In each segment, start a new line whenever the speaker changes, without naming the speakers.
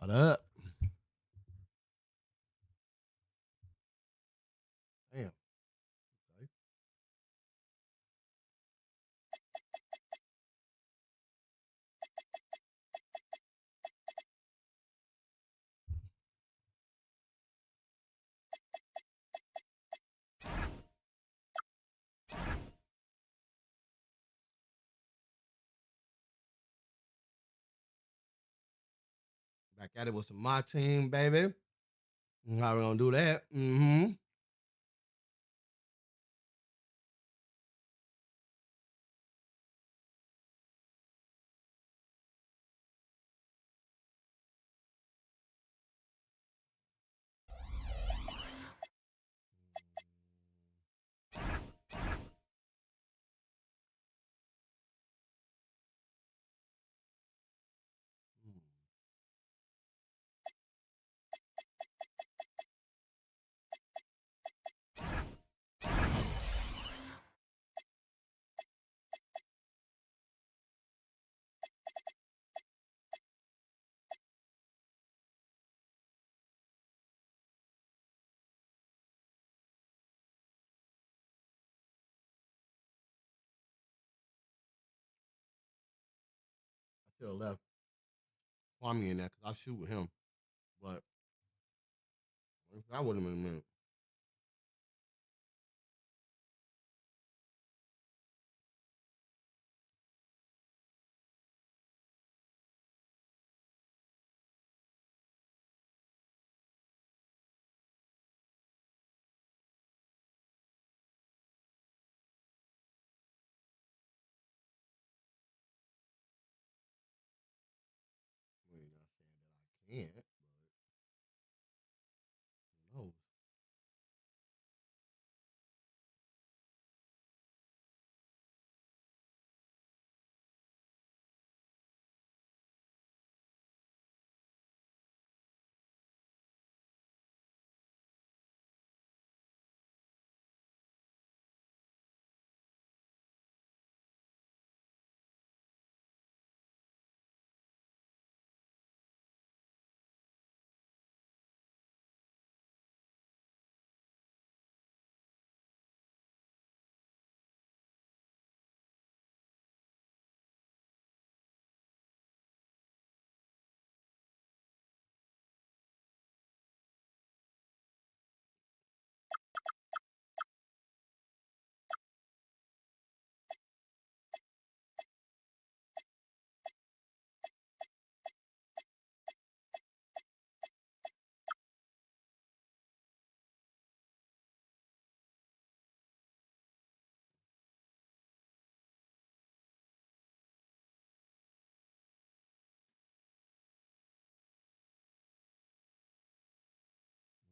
What up? Damn. Okay. Back at it with some my team, baby. How we gonna do that? Mm-hmm. I should have left Kwame in there because I shoot with him, but that wouldn't have been a minute. Well, you're not saying that I can't, but who knows?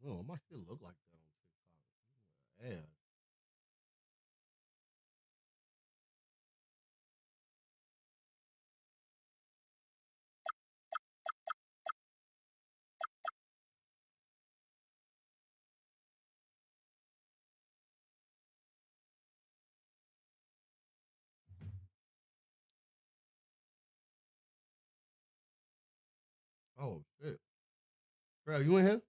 Oh, it might still look like that on TikTok. Yeah. Oh shit. Bro, you in here?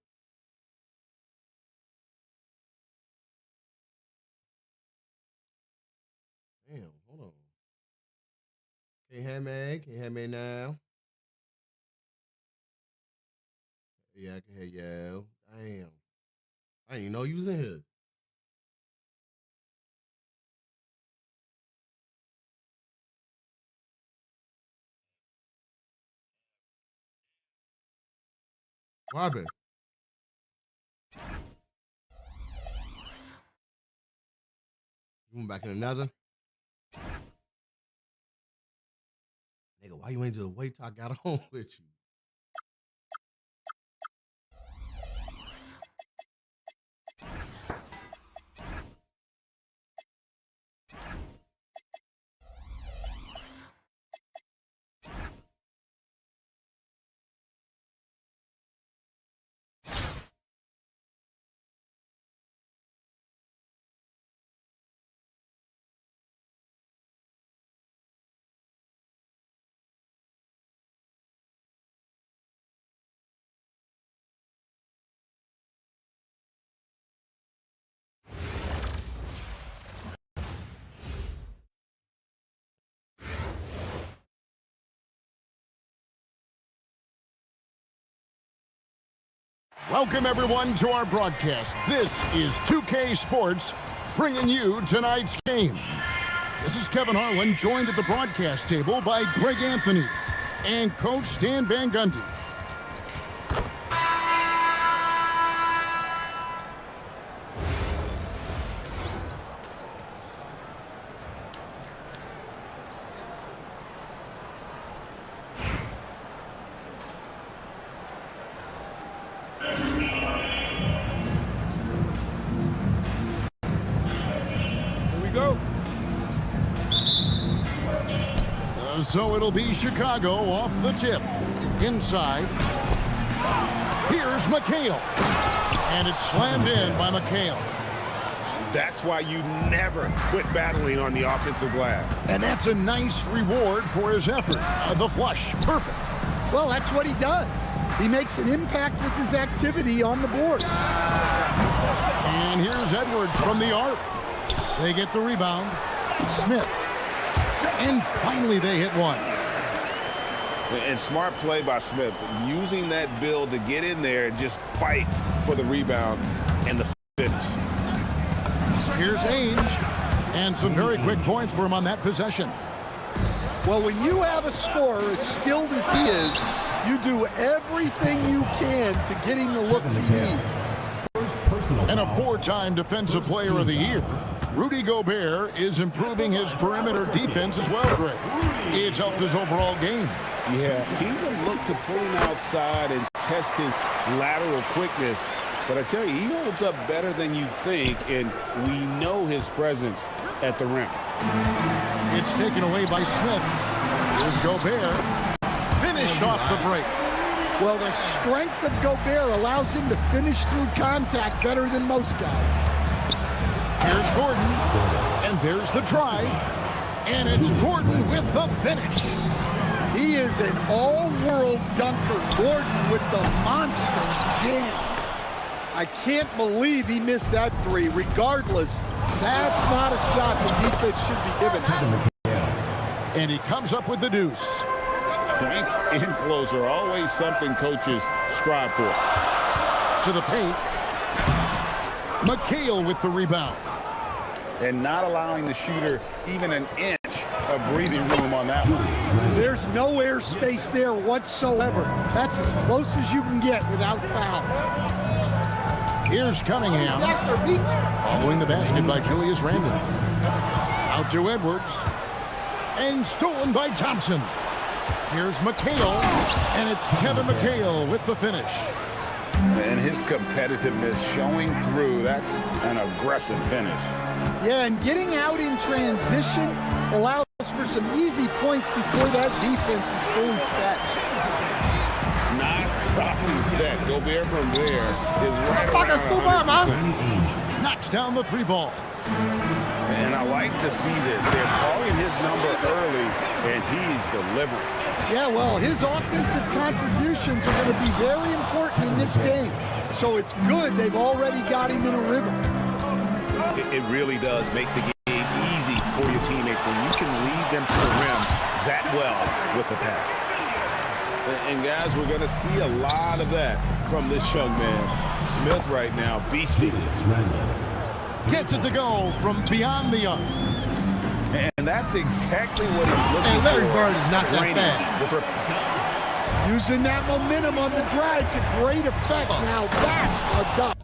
Damn, hold on. Can you hear me? Can you hear me now? Yeah, I can hear you. Damn. I didn't even know you was in here. What happened? You went back in another? Nigga, why you ain't just wait till I got home with you?
Welcome, everyone, to our broadcast. This is 2K Sports, bringing you tonight's game. This is Kevin Harlan, joined at the broadcast table by Greg Anthony and Coach Stan Van Gundy. So it'll be Chicago off the tip. Inside. Here's McHale. And it's slammed in by McHale.
That's why you never quit battling on the offensive glass.
And that's a nice reward for his effort. The flush. Perfect.
Well, that's what he does. He makes an impact with his activity on the board.
And here's Edwards from the arc. They get the rebound. Smith. And finally they hit one.
And smart play by Smith, using that build to get in there and just fight for the rebound and the finish.
Here's Ainge, and some very quick points for him on that possession.
Well, when you have a scorer as skilled as he is, you do everything you can to get him the looks he needs.
And a four-time Defensive Player of the Year, Rudy Gobert is improving his perimeter defense as well, Greg. It's helped his overall game.
Yeah, teams look to pull him outside and test his lateral quickness. But I tell you, he holds up better than you think, and we know his presence at the rim.
It's taken away by Smith. Here's Gobert. Finished off the break.
Well, the strength of Gobert allows him to finish through contact better than most guys.
Here's Gordon, and there's the drive, and it's Gordon with the finish.
He is an all-world dunker. Gordon with the monster jam. I can't believe he missed that three. Regardless, that's not a shot the defense should be given.
And he comes up with the deuce.
Points in close are always something coaches strive for.
To the paint. McHale with the rebound.
And not allowing the shooter even an inch of breathing room on that one.
There's no air space there whatsoever. That's as close as you can get without foul.
Here's Cunningham. Following the basket by Julius Randle. Out to Edwards. And stolen by Thompson. Here's McHale. And it's Kevin McHale with the finish.
And his competitiveness showing through. That's an aggressive finish.
Yeah, and getting out in transition allows for some easy points before that defense is fully set.
Not stopping that. Gobert from there is right around 100%.
Knocks down the 3 ball.
And I like to see this. They're calling his number early, and he's delivering.
Yeah, well, his offensive contributions are going to be very important in this game. So it's good they've already got him in a rhythm.
It really does make the game easy for your teammates when you can lead them to the rim that well with the pass. And guys, we're going to see a lot of that from this young man. Smith right now, beastie.
Gets it to go from beyond the arc.
And that's exactly what he's looking for.
Larry Bird is not that bad.
Using that momentum on the drive to great effect. Now that's a dunk.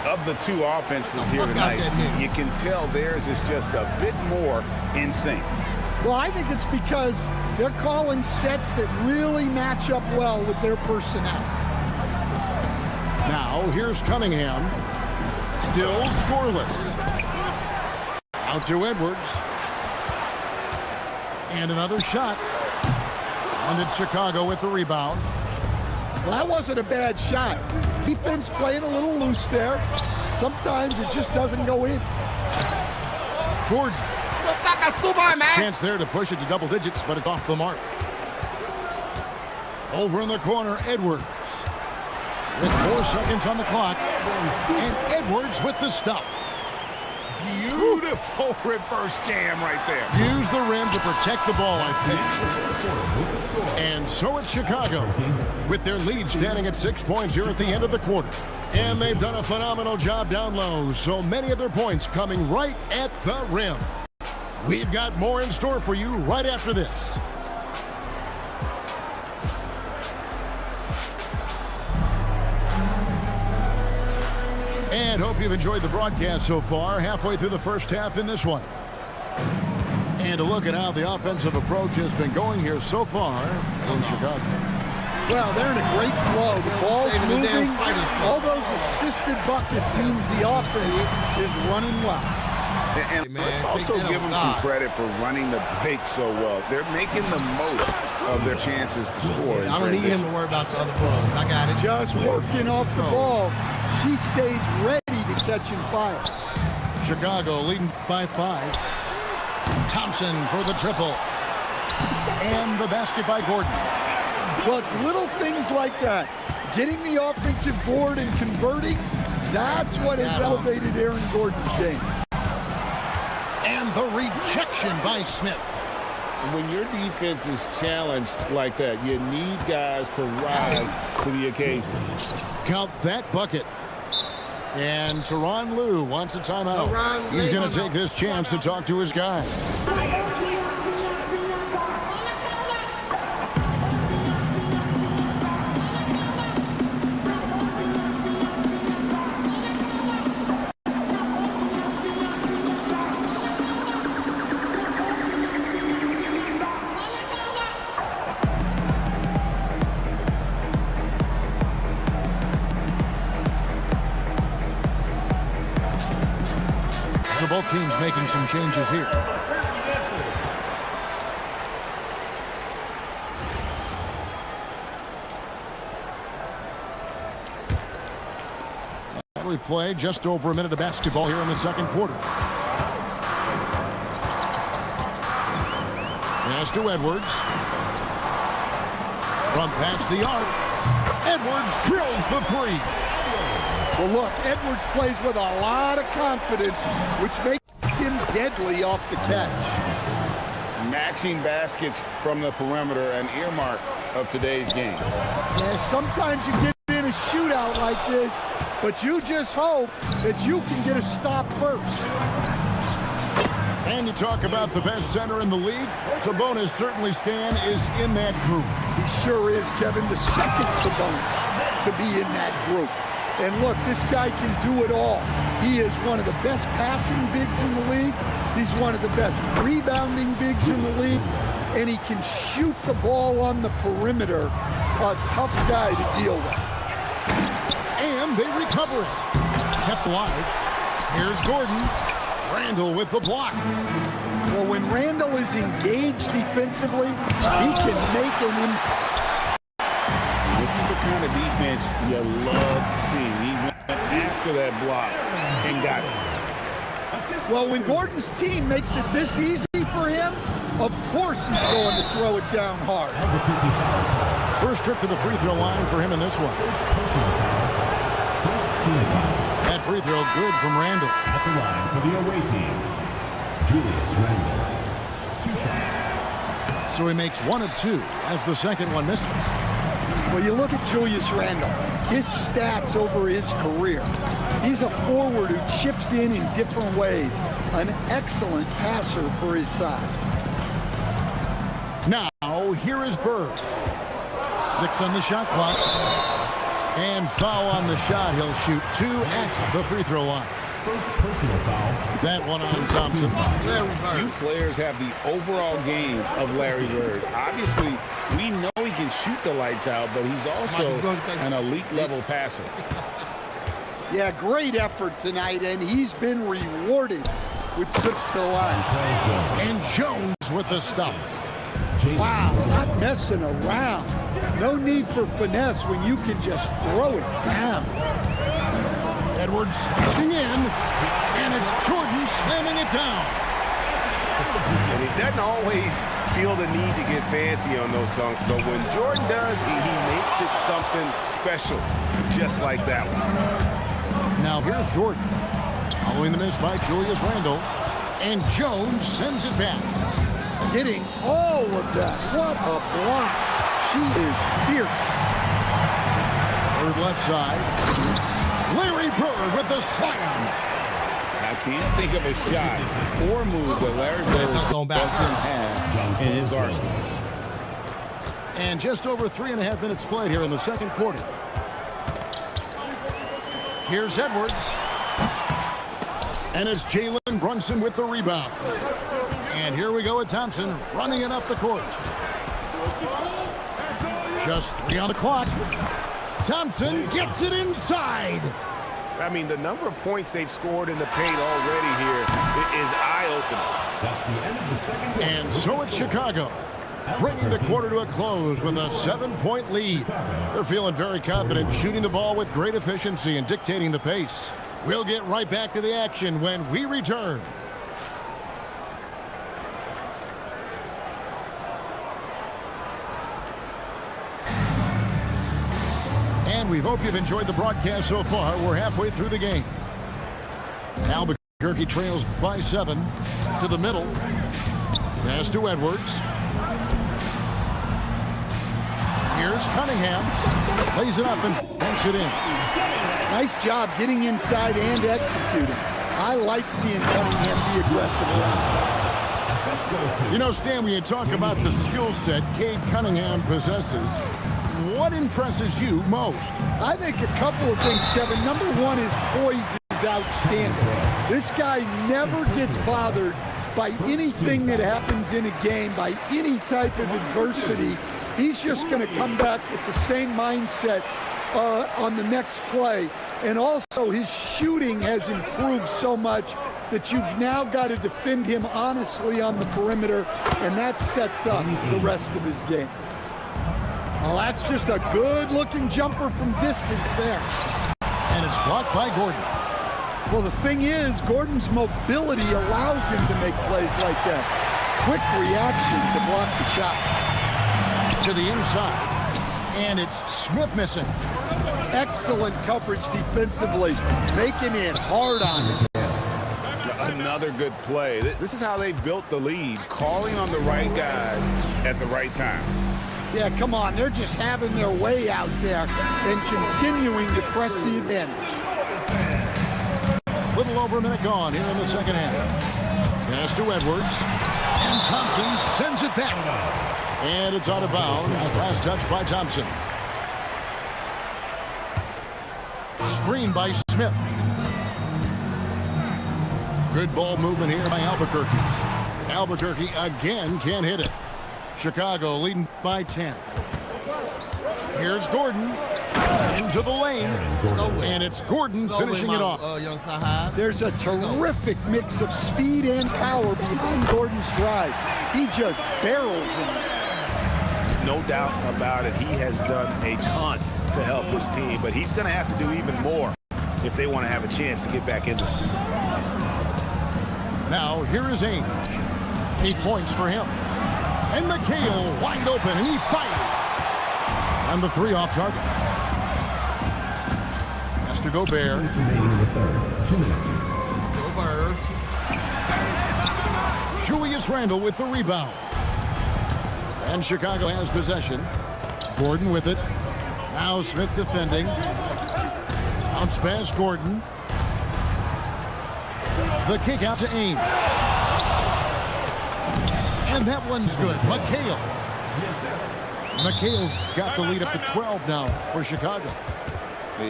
Of the two offenses here tonight, you can tell theirs is just a bit more in sync.
Well, I think it's because they're calling sets that really match up well with their personnel.
Now, here's Cunningham. Still scoreless. Out to Edwards. And another shot. And it's Chicago with the rebound.
Well, that wasn't a bad shot. Defense playing a little loose there. Sometimes it just doesn't go in.
Gordon. Chance there to push it to double digits, but it's off the mark. Over in the corner, Edwards. With 4 seconds on the clock. And Edwards with the stuff.
Beautiful reverse jam right there.
Use the rim to protect the ball, I think. And so it's Chicago, with their lead standing at 6 points here at the end of the quarter. And they've done a phenomenal job down low, so many of their points coming right at the rim. We've got more in store for you right after this. And hope you've enjoyed the broadcast so far, halfway through the first half in this one. And a look at how the offensive approach has been going here so far in Chicago.
Well, they're in a great flow. The ball's moving. All those assisted buckets means the offense is running well.
And let's also give them some credit for running the break so well. They're making the most of their chances to score.
I don't need him to worry about the other balls. I got it.
Just working off the ball. She stays ready to catch and fire.
Chicago leading by 5. Thompson for the triple. And the basket by Gordon.
Well, it's little things like that. Getting the offensive board and converting, that's what has elevated Aaron Gordon's game.
And the rejection by Smith.
When your defense is challenged like that, you need guys to rise to the occasion.
Count that bucket. And Tyronn Lue wants a timeout. He's going to take this chance to talk to his guys. So both teams making some changes here. And we play just over a minute of basketball here in the second quarter. Pass to Edwards. From past the arc. Edwards drills the 3.
Well, look, Edwards plays with a lot of confidence, which makes him deadly off the catch.
Matching baskets from the perimeter, an earmark of today's game.
Yeah, sometimes you get in a shootout like this, but you just hope that you can get a stop first.
And you talk about the best center in the league. Sabonis certainly, Stan, is in that group.
He sure is, Kevin, the second Sabonis to be in that group. And look, this guy can do it all. He is one of the best passing bigs in the league. He's one of the best rebounding bigs in the league. And he can shoot the ball on the perimeter a tough guy to deal with.
And they recover it. Kept alive. Here's Gordon. Randall with the block.
Well, when Randall is engaged defensively, he can make an impact.
This is the kind of defense you love seeing. He went after that block and got it.
Well, when Gordon's team makes it this easy for him, of course he's going to throw it down hard.
First trip to the free throw line for him in this one. That free throw good from Randall.
At the line for the away team, Julius Randle. 2 shots.
So he makes 1 of 2 as the second one misses.
Well, you look at Julius Randle, his stats over his career. He's a forward who chips in different ways. An excellent passer for his size.
Now, here is Bird. 6 on the shot clock. And foul on the shot. He'll shoot 2 at the free throw line.
First personal foul.
That one on Thompson.
Few players have the overall game of Larry Bird. Obviously, we know he can shoot the lights out, but he's also an elite level passer.
Yeah, great effort tonight, and he's been rewarded with trips to the line.
And Jones with the stuff.
Wow, not messing around. No need for finesse when you can just throw it down.
Edwards pushing in, and it's Jordan slamming it down.
And he doesn't always feel the need to get fancy on those dunks, but when Jordan does, he makes it something special, just like that one.
Now here's Jordan. Following the miss by Julius Randle, and Jones sends it back.
Getting all of that. What a block. She is fierce.
Third left side. Larry Bird with the slam.
I can't think of a shot or move that Larry Bird doesn't have in his arsenal.
And just over 3.5 minutes played here in the second quarter. Here's Edwards. And it's Jalen Brunson with the rebound. And here we go with Thompson running it up the court. Just 3 on the clock. Thompson gets it inside.
I mean, the number of points they've scored in the paint already here is eye-opening.
That's the end of the second quarter.
And so it's Chicago, bringing the quarter to a close with a 7-point lead. They're feeling very confident, shooting the ball with great efficiency and dictating the pace. We'll get right back to the action when we return. And we hope you've enjoyed the broadcast so far. We're halfway through the game. Albuquerque trails by 7 to the middle. Pass to Edwards. Here's Cunningham. Lays it up and banks it in.
Nice job getting inside and executing. I like seeing Cunningham be aggressive around.
You know, Stan, when you talk about the skill set Cade Cunningham possesses, what impresses you most?
I think a couple of things, Kevin. Number one, his poise is outstanding. This guy never gets bothered by anything that happens in a game, by any type of adversity. He's just going to come back with the same mindset on the next play. And also, his shooting has improved so much that you've now got to defend him honestly on the perimeter, and that sets up the rest of his game. Well, that's just a good-looking jumper from distance there.
And it's blocked by Gordon.
Well, the thing is, Gordon's mobility allows him to make plays like that. Quick reaction to block the shot.
To the inside. And it's Smith missing.
Excellent coverage defensively, making it hard on him.
Another good play. This is how they built the lead, calling on the right guys at the right time.
Yeah, come on. They're just having their way out there and continuing to press the advantage.
Little over a minute gone here in the second half. Pass to Edwards. And Thompson sends it back. And it's out of bounds. Last touch by Thompson. Screen by Smith. Good ball movement here by Albuquerque. Albuquerque again can't hit it. Chicago leading by 10. Here's Gordon into the lane, and it's Gordon finishing it off.
Young Sahai.
There's a terrific mix of speed and power behind Gordon's drive. He just barrels in.
No doubt about it. He has done a ton to help his team, but he's going to have to do even more if they want to have a chance to get back in this.
Now, here is Ainge. 8 points for him. And McHale wide open, and he fires. And the 3 off target. Has to go Bear.
2 minutes.
Gobert.
Julius Randle with the rebound. And Chicago has possession. Gordon with it. Now Smith defending. Bounce pass Gordon. The kick out to Ainge. And that one's good. McHale's got the lead up to 12 now for Chicago.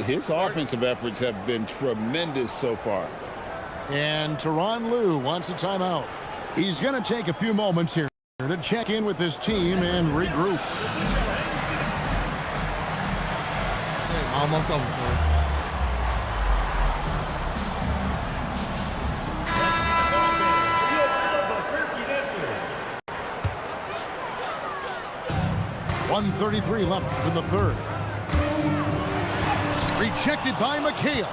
His offensive efforts have been tremendous so far.
And Tyronn Lue wants a timeout. He's going to take a few moments here to check in with his team and regroup.
Almost over, sir.
.133 left in the third. Rejected by McHale.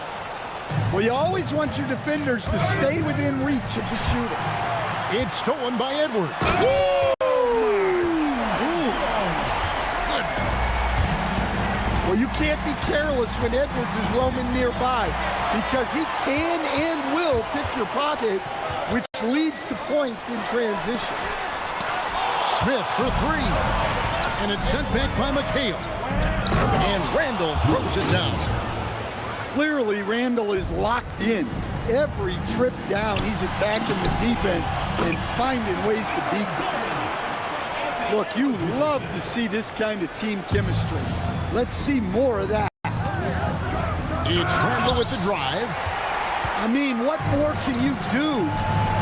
Well, you always want your defenders to stay within reach of the shooter.
It's stolen by Edwards.
Well, you can't be careless when Edwards is roaming nearby because he can and will pick your pocket, which leads to points in transition.
Smith for 3. And it's sent back by McHale. And Randle throws it down.
Clearly, Randle is locked in. Every trip down, he's attacking the defense and finding ways to beat them. Look, you love to see this kind of team chemistry. Let's see more of that.
It's Randle with the drive.
I mean, what more can you do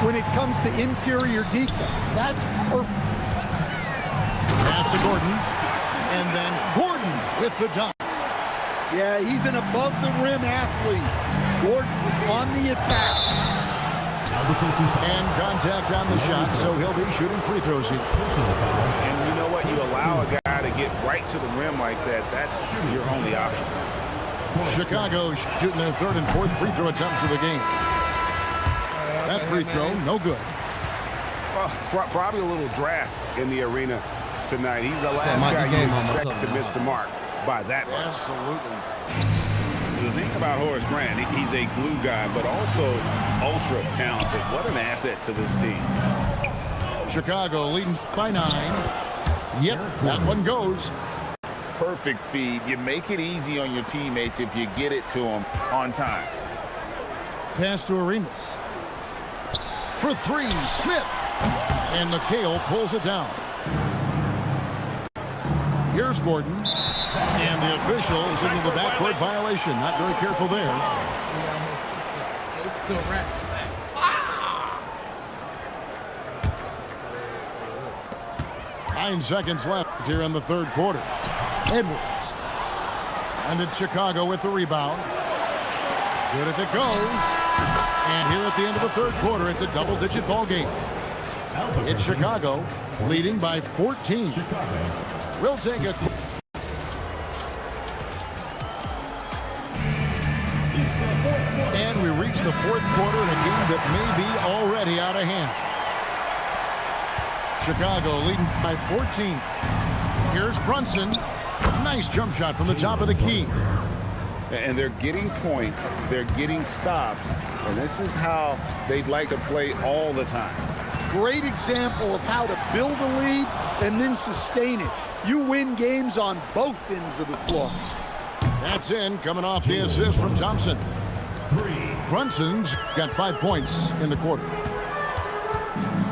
when it comes to interior defense? That's perfect.
Pass to Gordon. And then Gordon with the dunk.
Yeah, he's an above-the-rim athlete. Gordon on the attack.
And contact on the shot, so he'll be shooting free throws here.
And you know what? You allow a guy to get right to the rim like that, that's your only option.
Chicago shooting their 3rd and 4th free throw attempts of the game. That free throw, no good.
Probably a little draft in the arena tonight. He's the last guy you expect to miss the mark by that much.
Absolutely.
The thing about Horace Grant, he's a glue guy, but also ultra talented. What an asset to this team.
Chicago leading by 9. Yep, that one goes.
Perfect feed. You make it easy on your teammates if you get it to them on time.
Pass to Arenas. For 3, Smith. And McHale pulls it down. Here's Gordon. And the official signaled the backcourt violation. Not very careful there. 9 seconds left here in the 3rd quarter. Edwards. And it's Chicago with the rebound. Good if it goes. And here at the end of the 3rd quarter, it's a double-digit ball game. It's Chicago leading by 14. We'll take a... And we reach the 4th quarter in a game that may be already out of hand. Chicago leading by 14. Here's Brunson. Nice jump shot from the top of the key.
And they're getting points. They're getting stops. And this is how they'd like to play all the time.
Great example of how to build a lead and then sustain it. You win games on both ends of the floor.
That's in, coming off the assist from Thompson. Brunson's got 5 points in the quarter.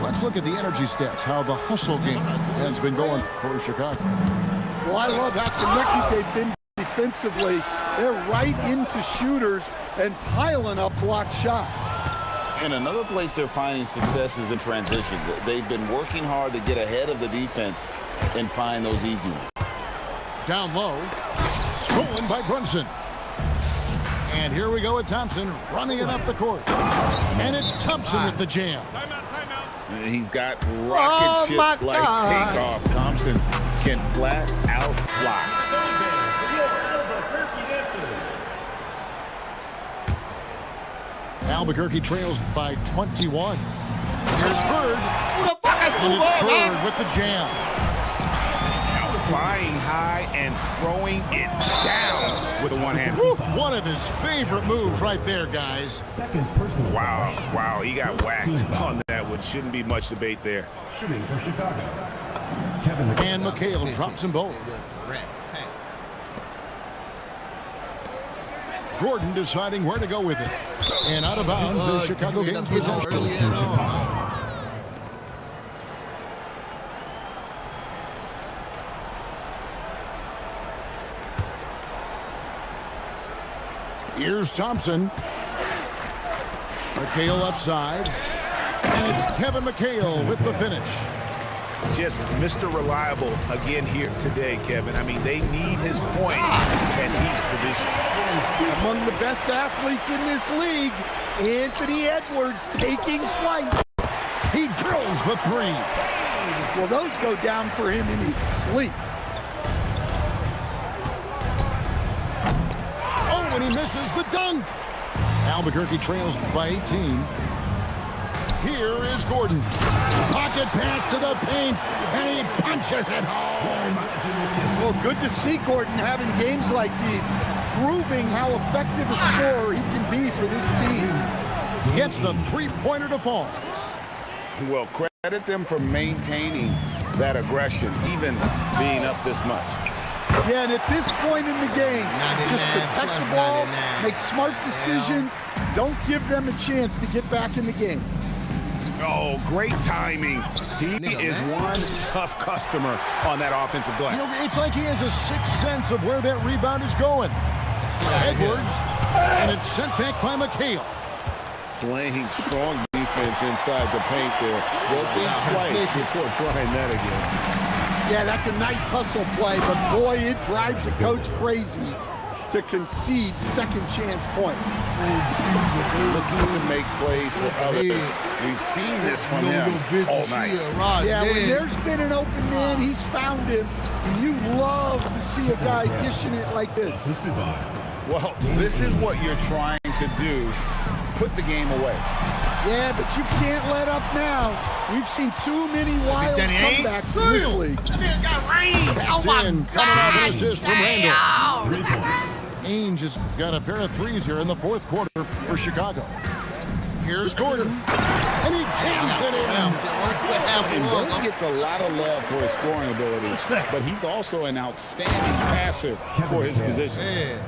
Let's look at the energy stats, how the hustle game has been going for Chicago.
Well, I love how connected they've been defensively. They're right into shooters and piling up blocked shots.
And another place they're finding success is in transitions. They've been working hard to get ahead of the defense and find those easy ones.
down low. Stolen by Brunson. And here we go with Thompson running it up the court. And it's Thompson with the jam.
He's got rocket ship like
God.
takeoff. Thompson can flat out fly.
Albuquerque trails by 21. Here's Bird.
Who the fuck is
And it's
Bird, man?
Bird with the jam.
Flying high and throwing it down with a one-hand.
One of his favorite moves right there, guys.
Second personal.
Wow, he got whacked on that one. Shouldn't be much debate there.
Shooting for Chicago. Kevin
And McHale drops them both. Gordon deciding where to go with it. And out of bounds as Chicago gains possession. Here's Thompson. McHale left side. And it's Kevin McHale with the finish.
Just Mr. Reliable again here today, Kevin. I mean, they need his points, and he's producing.
Among the best athletes in this league, Anthony Edwards taking flight.
He drills the three.
Well, those go down for him in his sleep.
Oh, and he misses the dunk. Albuquerque trails by 18. Here is Gordon. Pocket pass to the paint, and he punches it home.
Well, good to see Gordon having games like these, proving how effective a scorer he can be for this team.
Gets the three-pointer to fall.
Well, credit them for maintaining that aggression, even being up this much.
Yeah, and at this point in the game,
99
just protect
plus
the ball,
99.
make smart decisions, don't give them a chance to get back in the game.
Oh, great timing. He
Nigga,
is
man.
one tough customer on that offensive glass.
You know, it's like he has a sixth sense of where that rebound is going. Edwards, and it's sent back by McHale.
Playing strong defense inside the paint there. They'll think twice before trying that again.
Yeah, that's a nice hustle play, but boy, it drives a coach crazy to concede second chance points.
Looking to make plays for others. We've seen this from him all night.
Yeah, when there's been an open man, he's found him, and you love to see a guy dishing it like this.
Assisted by
Well, this is what you're trying to do. Put the game away.
Yeah, but you can't let up now. We've seen too many wild comebacks in this league.
Oh my coming off an assist from Randall.
3 points.
Ainge has got a pair of threes here in the fourth quarter for Chicago. Here's Gordon, and he jams it in.
And Gordon gets a lot of love for his scoring ability, but he's also an outstanding passer for his position.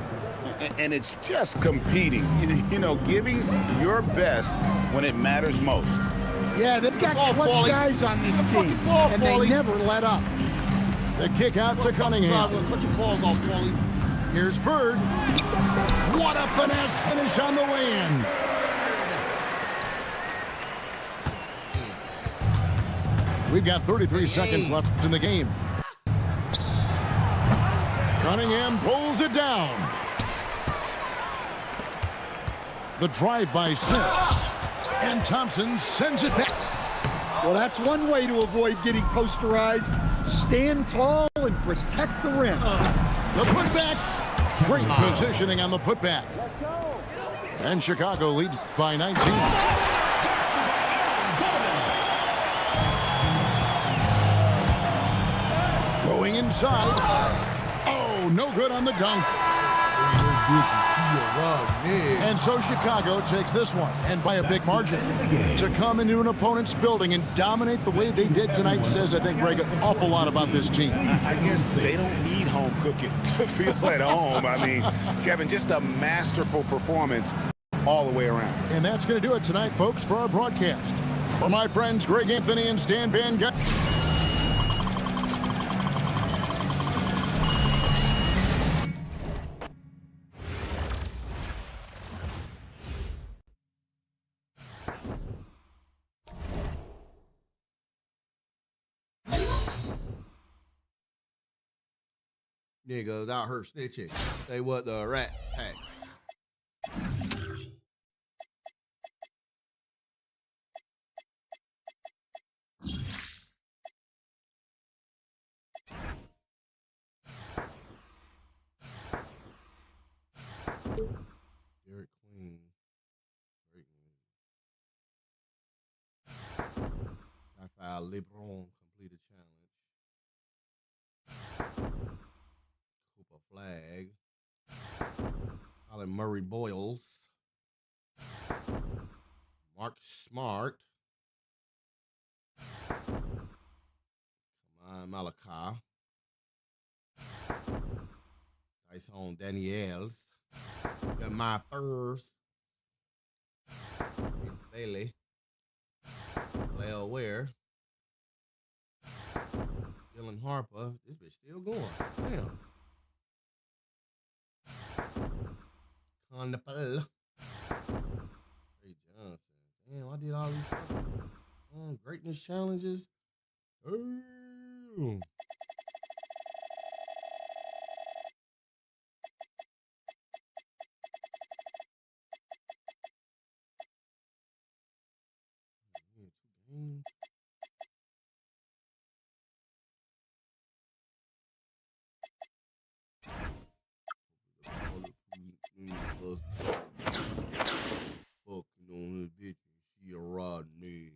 And it's just competing, you know, giving your best when it matters most.
Yeah, they've got clutch guys on this team, and they never let up.
The kick out to Cunningham.
Cut your balls off, Paulie.
Here's Bird. What a finesse finish on the way in. We've got 33 seconds left in the game. Cunningham pulls it down. The drive by Smith. And Thompson sends it back.
Well, that's one way to avoid getting posterized. Stand tall and protect the rim.
The putback. Great positioning on the putback. And Chicago leads by 19. Going inside. Oh, no good on the dunk. And so Chicago takes this one, and by a big margin. To come into an opponent's building and dominate the way they did tonight says, I think, Greg, an awful lot about this team.
I guess they don't need home cooking to feel at home. I mean, Kevin, just a masterful performance all the way around.
And that's going to do it tonight, folks, for our broadcast. For my friends Greg Anthony and Stan Van Gundy.
niggas out here snitching. Say what the rat pack. Derek Queen. Great name. Sci-Fi LeBron completed challenge. Cooper Flag. Colin Murray Boyles. Mark Smart. Kaman Malaka. Tyson Daniels. Got my Furs. Bailey. Blair Ware. Dylan Harper. This bitch still going. Damn. Conapel. Trey Johnson. Damn, I did all these fucking greatness challenges. Ooh. Fucking on this bitch and she a raw nigga.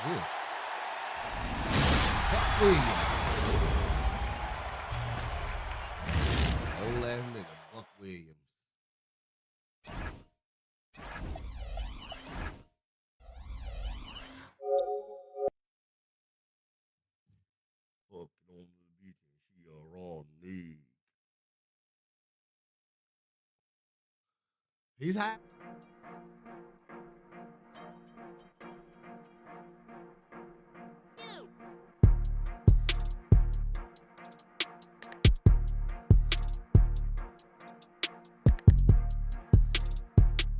This. Fuck Williams. Old ass nigga, Buck Williams. Fucking on the beach and she a raw nigga. He's hot.